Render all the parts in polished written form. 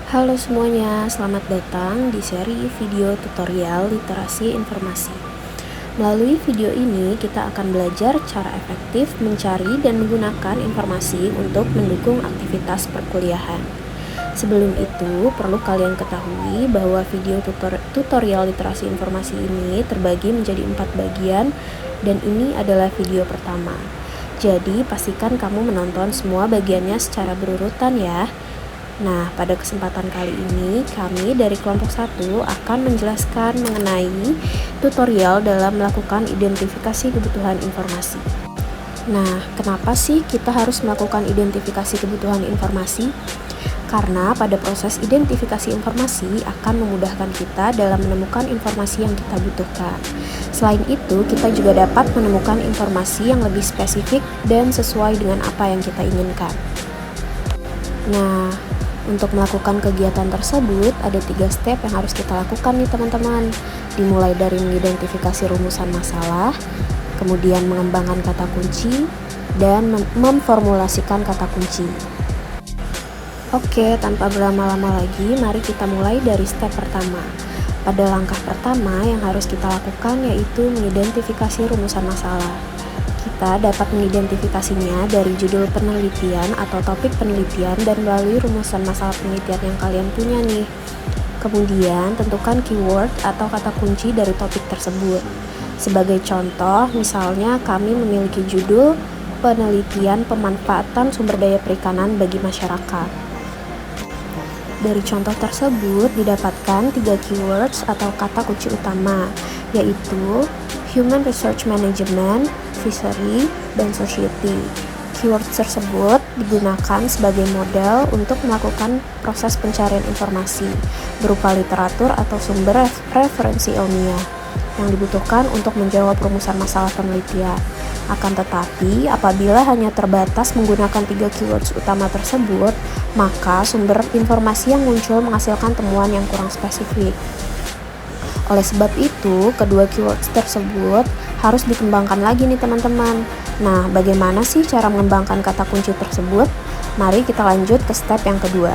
Halo semuanya, selamat datang di seri video tutorial literasi informasi. Melalui video ini, kita akan belajar cara efektif mencari dan menggunakan informasi untuk mendukung aktivitas perkuliahan. Sebelum itu, perlu kalian ketahui bahwa video tutorial literasi informasi ini terbagi menjadi 4 bagian dan ini adalah video pertama. Jadi, pastikan kamu menonton semua bagiannya secara berurutan ya. Nah, pada kesempatan kali ini, kami dari kelompok 1 akan menjelaskan mengenai tutorial dalam melakukan identifikasi kebutuhan informasi. Nah, kenapa sih kita harus melakukan identifikasi kebutuhan informasi? Karena pada proses identifikasi informasi akan memudahkan kita dalam menemukan informasi yang kita butuhkan. Selain itu, kita juga dapat menemukan informasi yang lebih spesifik dan sesuai dengan apa yang kita inginkan. Nah, untuk melakukan kegiatan tersebut, ada 3 step yang harus kita lakukan nih teman-teman. Dimulai dari mengidentifikasi rumusan masalah, kemudian mengembangkan kata kunci, dan memformulasikan kata kunci. Oke, tanpa berlama-lama lagi, mari kita mulai dari step pertama. Pada langkah pertama yang harus kita lakukan yaitu mengidentifikasi rumusan masalah. Kita dapat mengidentifikasinya dari judul penelitian atau topik penelitian dan melalui rumusan masalah penelitian yang kalian punya nih. Kemudian, tentukan keyword atau kata kunci dari topik tersebut. Sebagai contoh, misalnya kami memiliki judul penelitian pemanfaatan sumber daya perikanan bagi masyarakat. Dari contoh tersebut didapatkan 3 keywords atau kata kunci utama, yaitu Human Research Management, Fishery, dan Society. Keywords tersebut digunakan sebagai modal untuk melakukan proses pencarian informasi berupa literatur atau sumber referensi ilmiah yang dibutuhkan untuk menjawab rumusan masalah penelitian. Akan tetapi, apabila hanya terbatas menggunakan 3 keywords utama tersebut, maka sumber informasi yang muncul menghasilkan temuan yang kurang spesifik. Oleh sebab itu, kedua keywords tersebut harus dikembangkan lagi nih teman-teman. Nah, bagaimana sih cara mengembangkan kata kunci tersebut? Mari kita lanjut ke step yang kedua.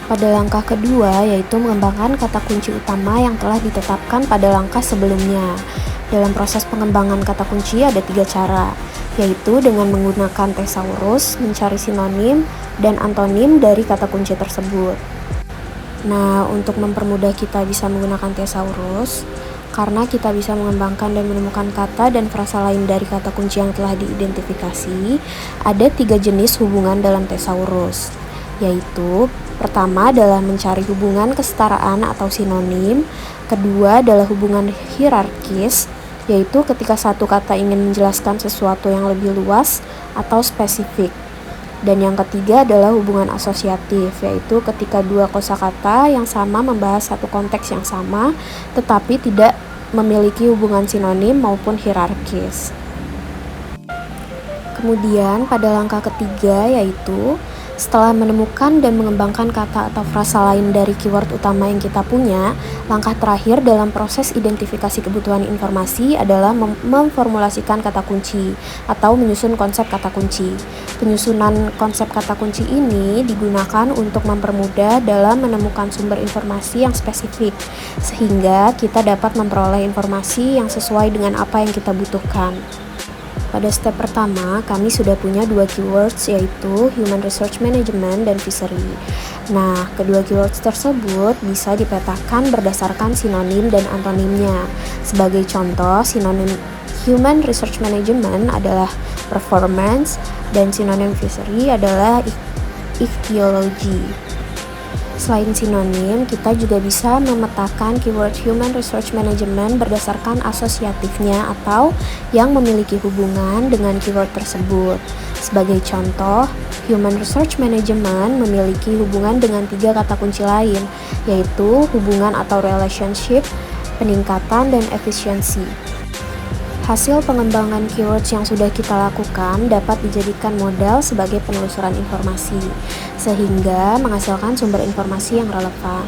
Pada langkah kedua, yaitu mengembangkan kata kunci utama yang telah ditetapkan pada langkah sebelumnya. Dalam proses pengembangan kata kunci ada 3 cara, yaitu dengan menggunakan thesaurus, mencari sinonim, dan antonim dari kata kunci tersebut. Nah, untuk mempermudah kita bisa menggunakan thesaurus, karena kita bisa mengembangkan dan menemukan kata dan frasa lain dari kata kunci yang telah diidentifikasi, ada 3 jenis hubungan dalam thesaurus, yaitu pertama adalah mencari hubungan kesetaraan atau sinonim, kedua adalah hubungan hierarkis, yaitu ketika satu kata ingin menjelaskan sesuatu yang lebih luas atau spesifik. Dan yang ketiga adalah hubungan asosiatif, yaitu ketika dua kosakata yang sama membahas satu konteks yang sama, tetapi tidak memiliki hubungan sinonim maupun hierarkis. Kemudian pada langkah ketiga yaitu setelah menemukan dan mengembangkan kata atau frasa lain dari keyword utama yang kita punya, langkah terakhir dalam proses identifikasi kebutuhan informasi adalah memformulasikan kata kunci atau menyusun konsep kata kunci. Penyusunan konsep kata kunci ini digunakan untuk mempermudah dalam menemukan sumber informasi yang spesifik, sehingga kita dapat memperoleh informasi yang sesuai dengan apa yang kita butuhkan. Pada step pertama, kami sudah punya 2 keywords yaitu Human Research Management dan Fishery. Nah, kedua keywords tersebut bisa dipetakan berdasarkan sinonim dan antonimnya. Sebagai contoh, sinonim Human Research Management adalah performance dan sinonim Fishery adalah ichthyology. Selain sinonim, kita juga bisa memetakan keyword Human Research Management berdasarkan asosiatifnya atau yang memiliki hubungan dengan keyword tersebut. Sebagai contoh, Human Research Management memiliki hubungan dengan 3 kata kunci lain, yaitu hubungan atau relationship, peningkatan, dan efisiensi. Hasil pengembangan keywords yang sudah kita lakukan dapat dijadikan modal sebagai penelusuran informasi, sehingga menghasilkan sumber informasi yang relevan.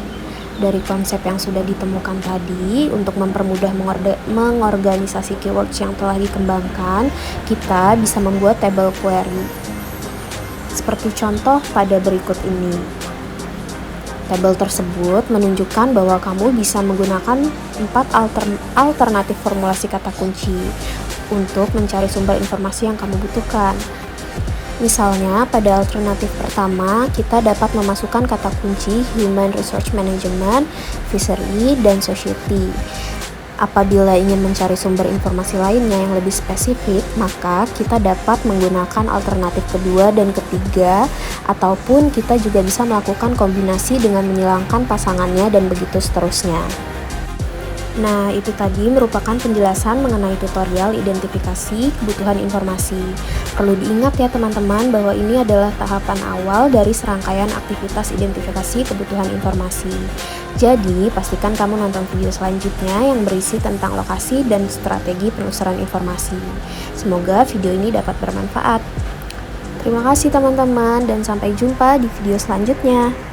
Dari konsep yang sudah ditemukan tadi, untuk mempermudah mengorganisasi keywords yang telah dikembangkan, kita bisa membuat table query. Seperti contoh pada berikut ini. Tabel tersebut menunjukkan bahwa kamu bisa menggunakan 4 alternatif formulasi kata kunci untuk mencari sumber informasi yang kamu butuhkan. Misalnya, pada alternatif pertama, kita dapat memasukkan kata kunci Human Resource Management, Fishery, dan Society. Apabila ingin mencari sumber informasi lainnya yang lebih spesifik, maka kita dapat menggunakan alternatif kedua dan ketiga, ataupun kita juga bisa melakukan kombinasi dengan menghilangkan pasangannya dan begitu seterusnya. Nah, itu tadi merupakan penjelasan mengenai tutorial identifikasi kebutuhan informasi. Perlu diingat ya teman-teman bahwa ini adalah tahapan awal dari serangkaian aktivitas identifikasi kebutuhan informasi. Jadi, pastikan kamu nonton video selanjutnya yang berisi tentang lokasi dan strategi penelusuran informasi. Semoga video ini dapat bermanfaat. Terima kasih teman-teman dan sampai jumpa di video selanjutnya.